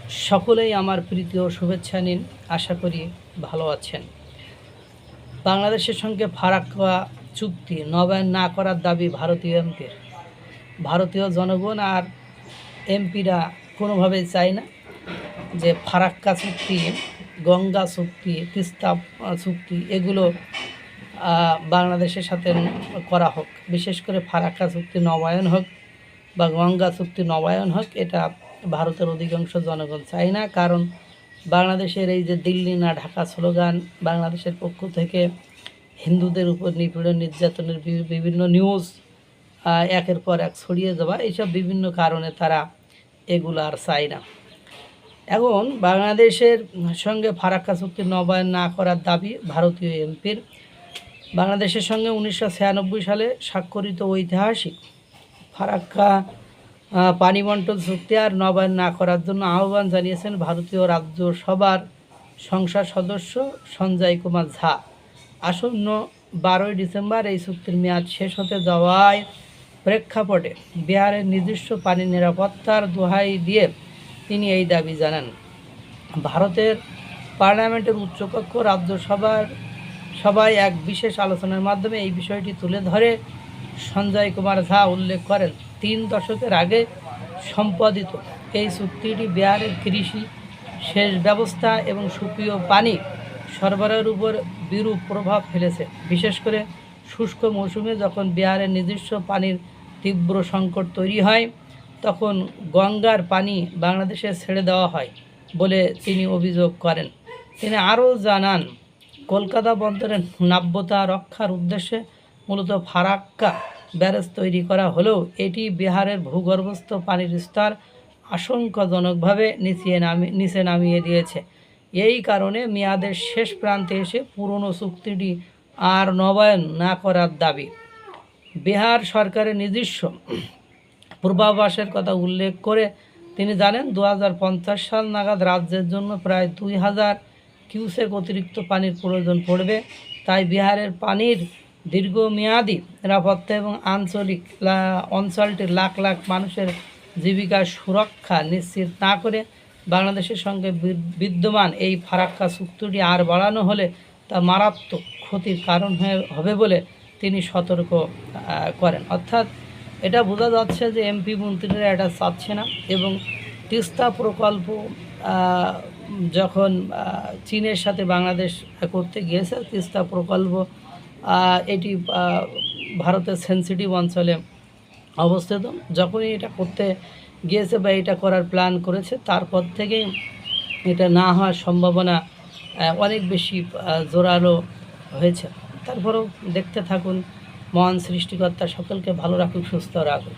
সকলেই আমার প্রীতি ও শুভেচ্ছা নিন। আশা করি ভালো আছেন। বাংলাদেশের সঙ্গে ফারাক্কা চুক্তি নবায়ন না করার দাবি ভারতীয় এমপির। ভারতীয় জনগণ আর এমপিরা কোনোভাবেই চায় না যে ফারাক্কা চুক্তি, গঙ্গা চুক্তি, তিস্তা চুক্তি এগুলো বাংলাদেশের সাথে করা হোক। বিশেষ করে ফারাক্কা চুক্তি নবায়ন হোক বা গঙ্গা চুক্তি নবায়ন হোক, এটা ভারতের অধিকাংশ জনগণ চায় না। কারণ বাংলাদেশের এই যে দিল্লি না ঢাকা স্লোগান, বাংলাদেশের পক্ষ থেকে হিন্দুদের উপর নিপীড়ন নির্যাতনের বিভিন্ন নিউজ একের পর এক ছড়িয়ে যাওয়া, এইসব বিভিন্ন কারণে তারা এগুলো আর চায় না। এখন বাংলাদেশের সঙ্গে ফারাক্কা চুক্তি নবায়ন না করার দাবি ভারতীয় এমপির। বাংলাদেশের সঙ্গে 1996 সালে স্বাক্ষরিত ঐতিহাসিক ফারাক্কা পানি বন্টন চুক্তি আর নবায়ন না করার জন্য আহ্বান জানিয়েছেন ভারতীয় রাজ্যসভার সংসদ সদস্য সঞ্জয় কুমার ঝা। আসন্ন 12ই ডিসেম্বর এই চুক্তির মেয়াদ শেষ হতে যাওয়ায় প্রেক্ষাপটে বিহারের নিজস্ব পানি নিরাপত্তার দোহাই দিয়ে তিনি এই দাবি জানান। ভারতের পার্লামেন্টের উচ্চকক্ষ রাজ্যসভার সভায় এক বিশেষ আলোচনার মাধ্যমে এই বিষয়টি তুলে ধরে সঞ্জয় কুমার ঝা উল্লেখ করেন, 3 দশকের আগে সম্পাদিত এই চুক্তিটি বিহারের কৃষি, সেচ ব্যবস্থা এবং সুপেয় পানি সরবরাহের উপর বিরূপ প্রভাব ফেলেছে। বিশেষ করে শুষ্ক মৌসুমে যখন বিহারের নিজস্ব পানির তীব্র সংকট তৈরি হয়, তখন গঙ্গার পানি বাংলাদেশে ছেড়ে দেওয়া হয় বলে তিনি অভিযোগ করেন। তিনি আরও জানান, কলকাতা বন্দরের নাব্যতা রক্ষার উদ্দেশ্যে মূলত ফারাক্কা ব্যারেজ তৈরি করা হলেও এটি বিহারের ভূগর্ভস্থ পানির স্তর আশঙ্কাজনকভাবে নিচে নামিয়ে দিয়েছে। এই কারণে মেয়াদের শেষ প্রান্তে এসে পুরনো চুক্তিটি আর নবায়ন না করার দাবি। বিহার সরকারের নিজস্ব পূর্বাভাসের কথা উল্লেখ করে তিনি জানেন, 2050 সাল নাগাদ রাজ্যের জন্য প্রায় 2000 কিউসেক অতিরিক্ত পানির প্রয়োজন পড়বে। তাই বিহারের পানির দীর্ঘমেয়াদী নিরাপত্তা এবং অঞ্চলটির লাখ লাখ মানুষের জীবিকার সুরক্ষা নিশ্চিত না করে বাংলাদেশের সঙ্গে বিদ্যমান এই ফারাক্কা চুক্তিটি আর বাড়ানো হলে তা মারাত্মক ক্ষতির কারণ হবে বলে তিনি সতর্ক করেন। অর্থাৎ এটা বোঝা যাচ্ছে যে এমপি মন্ত্রীরা এটা চাচ্ছে না। এবং তিস্তা প্রকল্প যখন চীনের সাথে বাংলাদেশ করতে গিয়েছে, তিস্তা প্রকল্প এটি ভারতের সেন্সিটিভ অঞ্চলে অবস্থিত। যখনই এটা করতে গিয়েছে বা এটা করার প্ল্যান করেছে, তারপর থেকেই এটা না হওয়ার সম্ভাবনা অনেক বেশি জোরালো হয়েছে। তারপরেও দেখতে থাকুন। মহান সৃষ্টিকর্তা সকলকে ভালো রাখুক, সুস্থ রাখুক।